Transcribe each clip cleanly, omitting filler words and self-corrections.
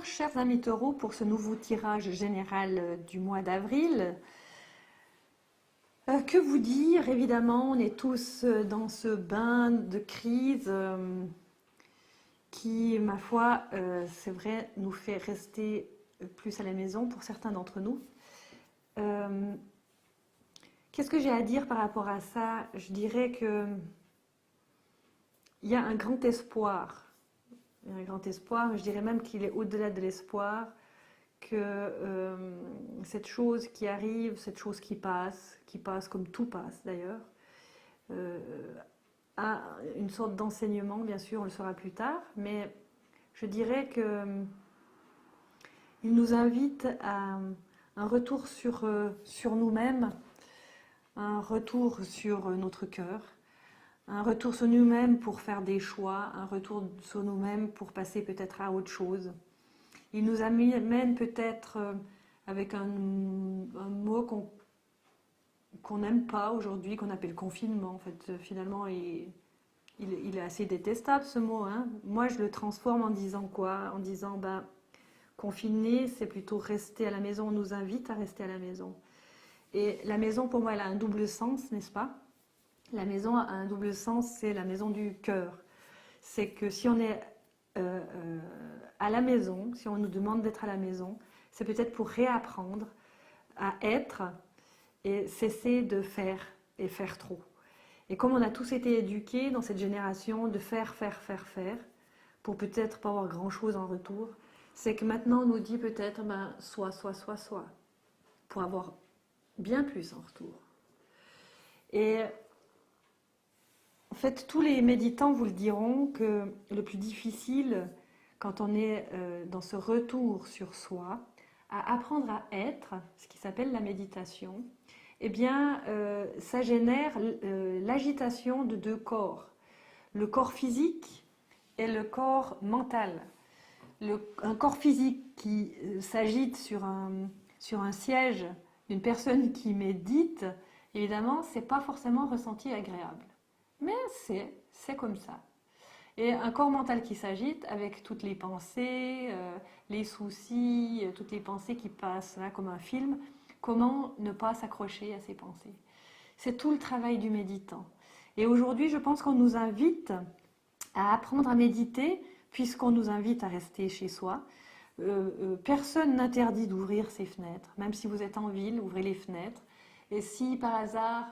chers amis taureaux, pour ce nouveau tirage général du mois d'avril. Que vous dire? Évidemment, on est tous dans ce bain de crise qui, ma foi, c'est vrai, nous fait rester plus à la maison pour certains d'entre nous. Euh, Qu'est-ce que j'ai à dire par rapport à ça? Je dirais que il y a un grand espoir. Il y a un grand espoir, mais je dirais même qu'il est au-delà de l'espoir, que cette chose qui arrive, cette chose qui passe comme tout passe d'ailleurs, euh, a une sorte d'enseignement, bien sûr, on le saura plus tard, mais je dirais que il nous invite à un retour sur nous-mêmes, un retour sur notre cœur, un retour sur nous-mêmes pour faire des choix, un retour sur nous-mêmes pour passer peut-être à autre chose. Il nous amène peut-être avec un mot qu'on n'aime pas aujourd'hui, qu'on appelle confinement. En fait, finalement, il est assez détestable ce mot, hein. Moi, je le transforme en disant quoi? En disant, ben, confiner, c'est plutôt rester à la maison. On nous invite à rester à la maison. Et la maison, pour moi, elle a un double sens, n'est-ce pas? La maison a un double sens, c'est la maison du cœur. C'est que si on est à la maison, si on nous demande d'être à la maison, c'est peut-être pour réapprendre à être et cesser de faire et faire trop. Et comme on a tous été éduqués dans cette génération de faire, pour peut-être pas avoir grand-chose en retour, c'est que maintenant on nous dit peut-être ben, soit, pour avoir bien plus en retour. Et en fait, tous les méditants vous le diront que le plus difficile, quand on est dans ce retour sur soi, à apprendre à être, ce qui s'appelle la méditation, eh bien, ça génère l'agitation de deux corps. Le corps physique et le corps mental. Un corps physique qui s'agite sur un siège d'une personne qui médite, évidemment, c'est pas forcément ressenti agréable. Mais c'est comme ça. Et un corps mental qui s'agite avec toutes les pensées, les soucis, toutes les pensées qui passent là comme un film, comment ne pas s'accrocher à ces pensées? C'est tout le travail du méditant. Et aujourd'hui, je pense qu'on nous invite à apprendre à méditer, puisqu'on nous invite à rester chez soi. Personne n'interdit d'ouvrir ses fenêtres, même si vous êtes en ville, ouvrez les fenêtres. Et si par hasard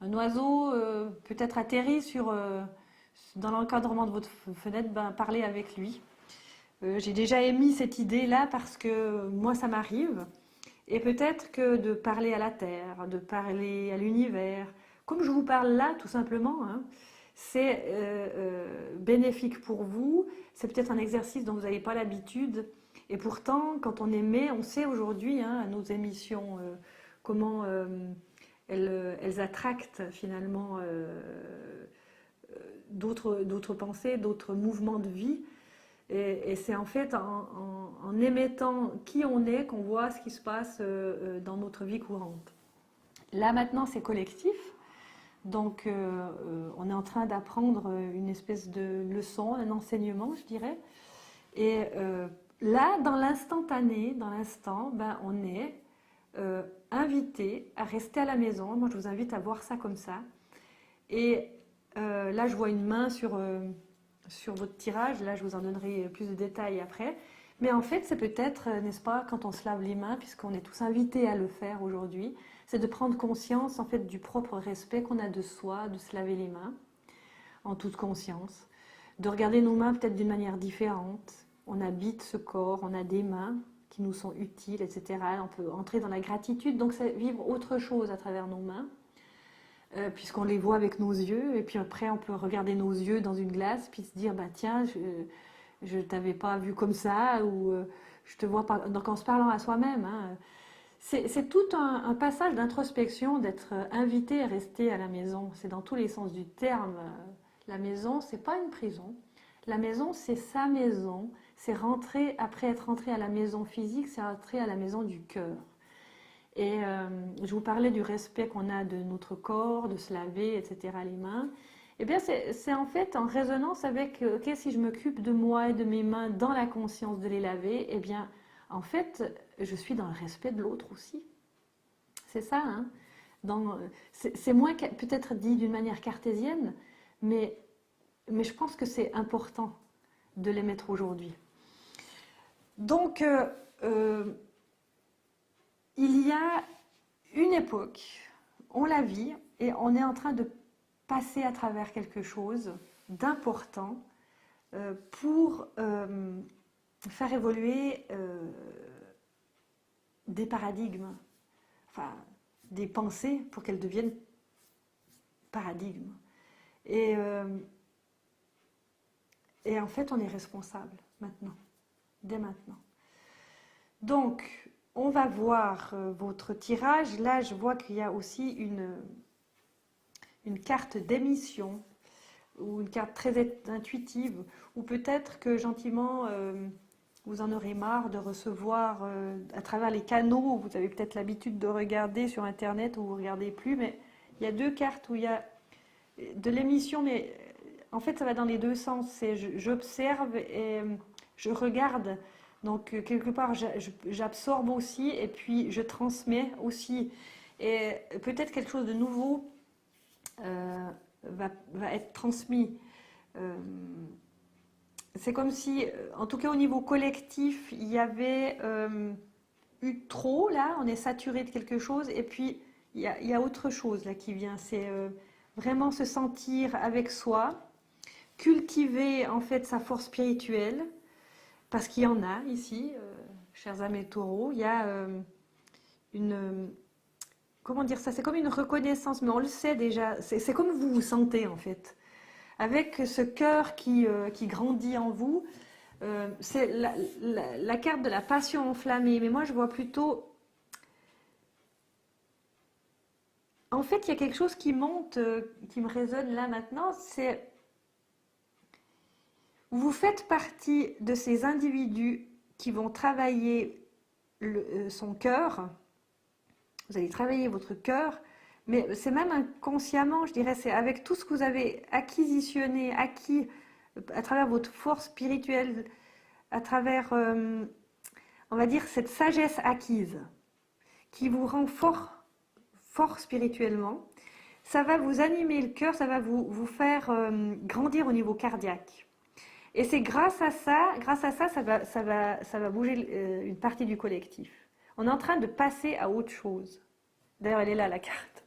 un oiseau peut-être atterri dans l'encadrement de votre fenêtre, ben, parlez avec lui. J'ai déjà émis cette idée-là parce que moi ça m'arrive. Et peut-être que de parler à la terre, de parler à l'univers, comme je vous parle là tout simplement, hein, c'est bénéfique pour vous. C'est peut-être un exercice dont vous n'avez pas l'habitude. Et pourtant, quand on émet, on sait aujourd'hui, hein, à nos émissions, comment elles attractent finalement d'autres pensées, d'autres mouvements de vie. Et c'est en fait en émettant qui on est qu'on voit ce qui se passe dans notre vie courante. Là maintenant c'est collectif, donc on est en train d'apprendre une espèce de leçon, un enseignement je dirais. Et là dans l'instantané, dans l'instant, ben, on est invité à rester à la maison. Moi je vous invite à voir ça comme ça. Et là je vois une main sur votre tirage, là je vous en donnerai plus de détails après. Mais en fait, c'est peut-être, n'est-ce pas, quand on se lave les mains, puisqu'on est tous invités à le faire aujourd'hui, c'est de prendre conscience en fait du propre respect qu'on a de soi, de se laver les mains en toute conscience, de regarder nos mains peut-être d'une manière différente. On habite ce corps, on a des mains qui nous sont utiles, etc. On peut entrer dans la gratitude, donc c'est vivre autre chose à travers nos mains. Puisqu'on les voit avec nos yeux, et puis après on peut regarder nos yeux dans une glace, puis se dire, bah tiens, je ne t'avais pas vu comme ça, ou je te vois pas. Donc en se parlant à soi-même, hein, c'est tout un passage d'introspection, d'être invité à rester à la maison. C'est dans tous les sens du terme. La maison, c'est pas une prison. La maison, c'est sa maison. C'est rentrer, après être rentré à la maison physique, c'est rentrer à la maison du cœur. Et je vous parlais du respect qu'on a de notre corps, de se laver, etc., les mains. Eh bien, c'est en fait en résonance avec, ok, si je m'occupe de moi et de mes mains dans la conscience de les laver, eh bien, en fait, je suis dans le respect de l'autre aussi. C'est ça, hein? C'est moins peut-être dit d'une manière cartésienne, mais, mais je pense que c'est important de les mettre aujourd'hui. Donc, il y a une époque, on la vit et on est en train de passer à travers quelque chose d'important pour faire évoluer des paradigmes, enfin des pensées pour qu'elles deviennent paradigmes. Et, euh, et en fait, on est responsable maintenant, dès maintenant. Donc, on va voir votre tirage. Là, je vois qu'il y a aussi une carte d'émission ou une carte très intuitive, ou peut-être que gentiment vous en aurez marre de recevoir à travers les canaux, vous avez peut-être l'habitude de regarder sur internet ou vous ne regardez plus, mais il y a deux cartes où il y a de l'émission, mais en fait ça va dans les deux sens, c'est j'observe et je regarde, donc quelque part j'absorbe aussi et puis je transmets aussi, et peut-être quelque chose de nouveau va être transmis. Euh, c'est comme si, en tout cas au niveau collectif, il y avait eu trop, là, on est saturé de quelque chose, et puis il y a autre chose là qui vient, c'est vraiment se sentir avec soi, cultiver en fait sa force spirituelle, parce qu'il y en a ici, chers amis taureaux, il y a une... Comment dire ça? C'est comme une reconnaissance, mais on le sait déjà, c'est comme vous vous sentez en fait. Avec ce cœur qui grandit en vous, c'est la carte de la passion enflammée. Mais moi, je vois plutôt... En fait, il y a quelque chose qui monte, qui me résonne là maintenant, c'est... Vous faites partie de ces individus qui vont travailler son cœur. Vous allez travailler votre cœur, mais c'est même inconsciemment, je dirais, c'est avec tout ce que vous avez acquisitionné, acquis à travers votre force spirituelle, à travers, on va dire, cette sagesse acquise qui vous rend fort spirituellement. Ça va vous animer le cœur, ça va vous faire grandir au niveau cardiaque. Et c'est grâce à ça, ça va bouger une partie du collectif. On est en train de passer à autre chose. D'ailleurs, elle est là, la carte.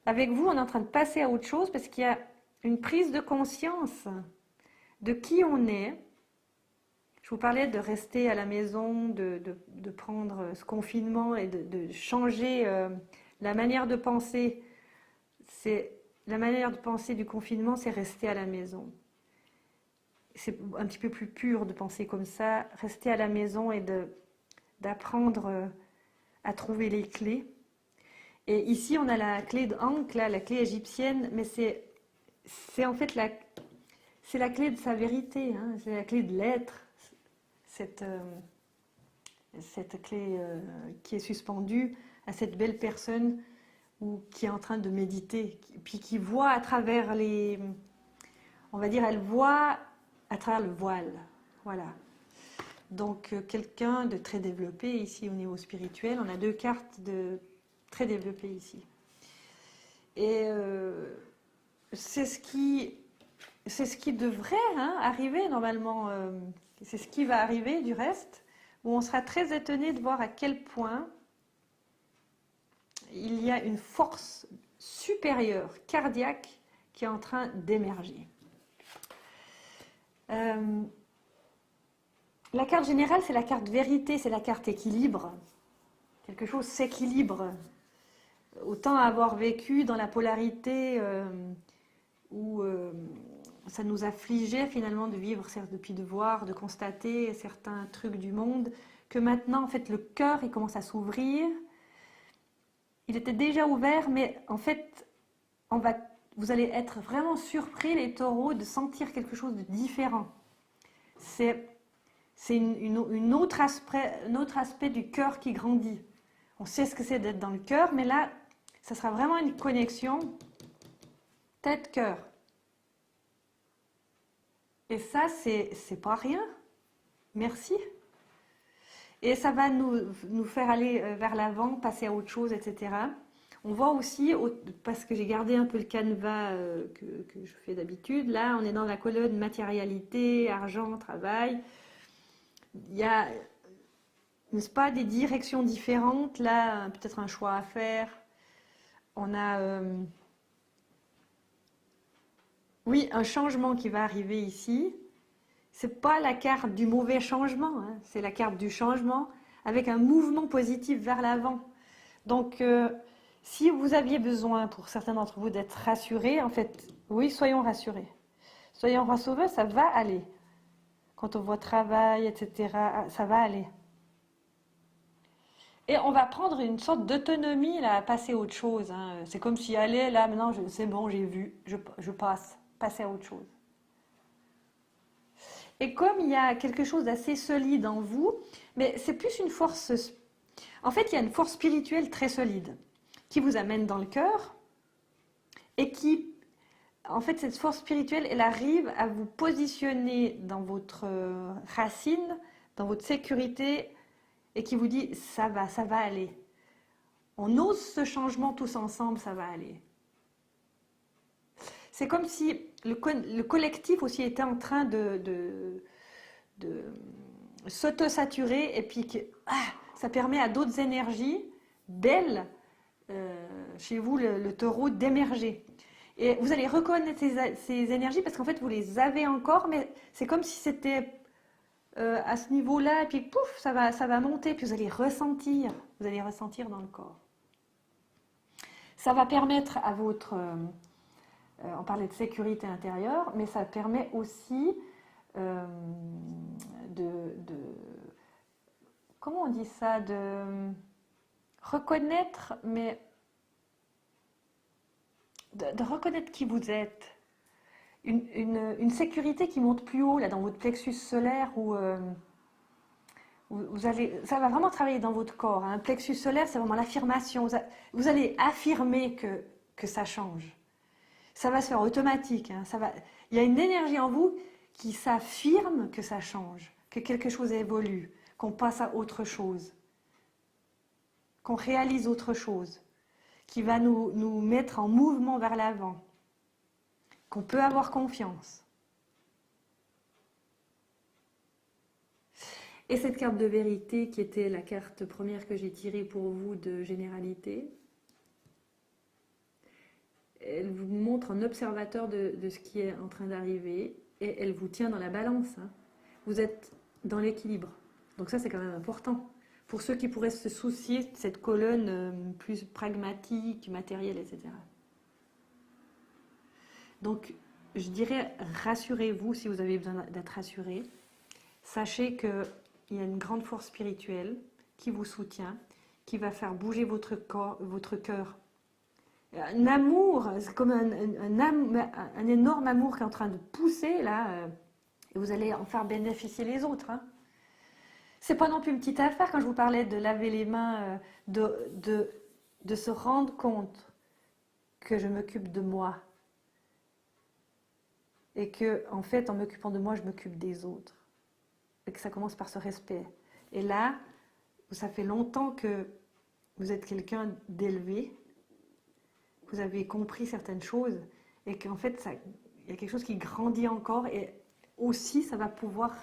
Avec vous, on est en train de passer à autre chose parce qu'il y a une prise de conscience de qui on est. Je vous parlais de rester à la maison, de prendre ce confinement et de changer la manière de penser. La manière de penser du confinement, c'est rester à la maison. C'est un petit peu plus pur de penser comme ça, rester à la maison et d'apprendre à trouver les clés. Et ici, on a la clé d'Ankh, la clé égyptienne, mais c'est en fait c'est la clé de sa vérité, hein, c'est la clé de l'être, cette clé qui est suspendue à cette belle personne ou qui est en train de méditer, puis qui voit à travers on va dire, elle voit à travers le voile, voilà. Donc quelqu'un de très développé ici au niveau spirituel, on a deux cartes de très développées ici. Et c'est ce qui devrait arriver normalement, c'est ce qui va arriver du reste, où on sera très étonné de voir à quel point il y a une force supérieure, cardiaque, qui est en train d'émerger. La carte générale, c'est la carte vérité, c'est la carte équilibre. Quelque chose s'équilibre. Autant avoir vécu dans la polarité où ça nous affligeait finalement de vivre, puis de voir, de constater certains trucs du monde, que maintenant, en fait, le cœur, il commence à s'ouvrir. Il était déjà ouvert, mais en fait, vous allez être vraiment surpris, les taureaux, de sentir quelque chose de différent. C'est un autre aspect du cœur qui grandit. On sait ce que c'est d'être dans le cœur, mais là, ça sera vraiment une connexion tête-cœur. Et ça, c'est pas rien. Merci. Et ça va nous faire aller vers l'avant, passer à autre chose, etc. On voit aussi, parce que j'ai gardé un peu le canevas que je fais d'habitude, là on est dans la colonne matérialité, argent, travail. Il y a, n'est-ce pas, des directions différentes, là peut-être un choix à faire. On a, oui, un changement qui va arriver ici. C'est pas la carte du mauvais changement, hein, c'est la carte du changement avec un mouvement positif vers l'avant. Donc, si vous aviez besoin, pour certains d'entre vous, d'être rassurés, en fait, oui, soyons rassurés. Soyons rassurés, ça va aller. Quant au votre travail, etc., ça va aller. Et on va prendre une sorte d'autonomie là, à passer à autre chose, hein. C'est comme si, allez, là, maintenant, c'est bon, j'ai vu, je passe, passer à autre chose. Et comme il y a quelque chose d'assez solide en vous, mais c'est plus une force. En fait, il y a une force spirituelle très solide qui vous amène dans le cœur et qui, en fait, cette force spirituelle, elle arrive à vous positionner dans votre racine, dans votre sécurité et qui vous dit ça va aller. On ose ce changement tous ensemble, ça va aller. C'est comme si le collectif aussi était en train de s'auto-saturer et puis que ça permet à d'autres énergies, d'elles, chez vous le taureau, d'émerger. Et vous allez reconnaître ces énergies parce qu'en fait vous les avez encore, mais c'est comme si c'était à ce niveau-là, et puis pouf, ça va monter, puis vous allez ressentir dans le corps. Ça va permettre à votre, on parlait de sécurité intérieure, mais ça permet aussi de comment on dit ça, de reconnaître, mais de reconnaître qui vous êtes. Une sécurité qui monte plus haut, là, dans votre plexus solaire, où vous allez, ça va vraiment travailler dans votre corps, hein. Un plexus solaire, c'est vraiment l'affirmation. Vous allez affirmer que ça change. Ça va se faire automatique, hein. Il y a une énergie en vous qui s'affirme que ça change, que quelque chose évolue, qu'on passe à autre chose, qu'on réalise autre chose, qui va nous mettre en mouvement vers l'avant, qu'on peut avoir confiance. Et cette carte de vérité, qui était la carte première que j'ai tirée pour vous de généralité, elle vous montre un observateur de ce qui est en train d'arriver et elle vous tient dans la balance, hein. Vous êtes dans l'équilibre. Donc ça, c'est quand même important. Pour ceux qui pourraient se soucier de cette colonne plus pragmatique, matérielle, etc. Donc, je dirais, rassurez-vous si vous avez besoin d'être rassuré. Sachez qu'il y a une grande force spirituelle qui vous soutient, qui va faire bouger votre corps, votre cœur. Un amour, c'est comme un énorme amour qui est en train de pousser là, et vous allez en faire bénéficier les autres, hein. C'est pas non plus une petite affaire quand je vous parlais de laver les mains, de se rendre compte que je m'occupe de moi et que en fait en m'occupant de moi je m'occupe des autres et que ça commence par ce respect. Et là, ça fait longtemps que vous êtes quelqu'un d'élevé, vous avez compris certaines choses et qu'en fait il y a quelque chose qui grandit encore et aussi ça va pouvoir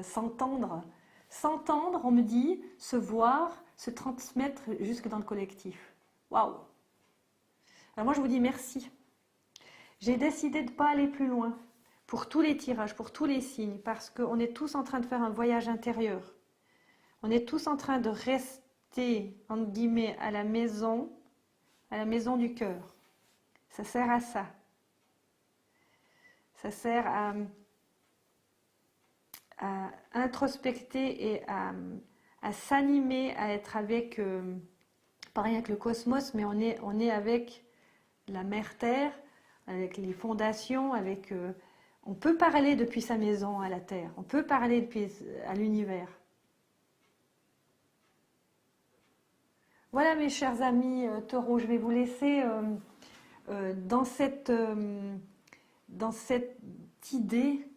s'entendre. S'entendre, on me dit, se voir, se transmettre jusque dans le collectif. Waouh! Alors moi je vous dis merci. J'ai décidé de ne pas aller plus loin pour tous les tirages, pour tous les signes, parce qu'on est tous en train de faire un voyage intérieur. On est tous en train de rester, entre guillemets, à la maison du cœur. Ça sert à ça. Ça sert à introspecter et à s'animer, à être avec, pas rien que le cosmos, mais on est avec la mère Terre, avec les fondations, avec... on peut parler depuis sa maison à la Terre, on peut parler depuis à l'univers. Voilà mes chers amis taureaux, je vais vous laisser dans cette idée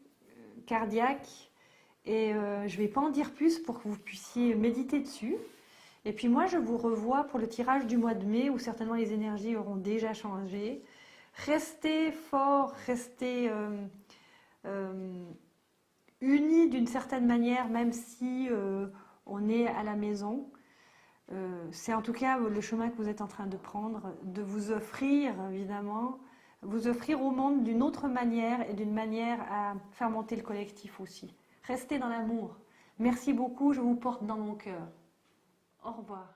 cardiaque et je ne vais pas en dire plus pour que vous puissiez méditer dessus. Et puis moi, je vous revois pour le tirage du mois de mai où certainement les énergies auront déjà changé. Restez fort, restez unis d'une certaine manière, même si on est à la maison. C'est en tout cas le chemin que vous êtes en train de prendre, de vous offrir, évidemment, vous offrir au monde d'une autre manière et d'une manière à faire monter le collectif aussi. Restez dans l'amour. Merci beaucoup, je vous porte dans mon cœur. Au revoir.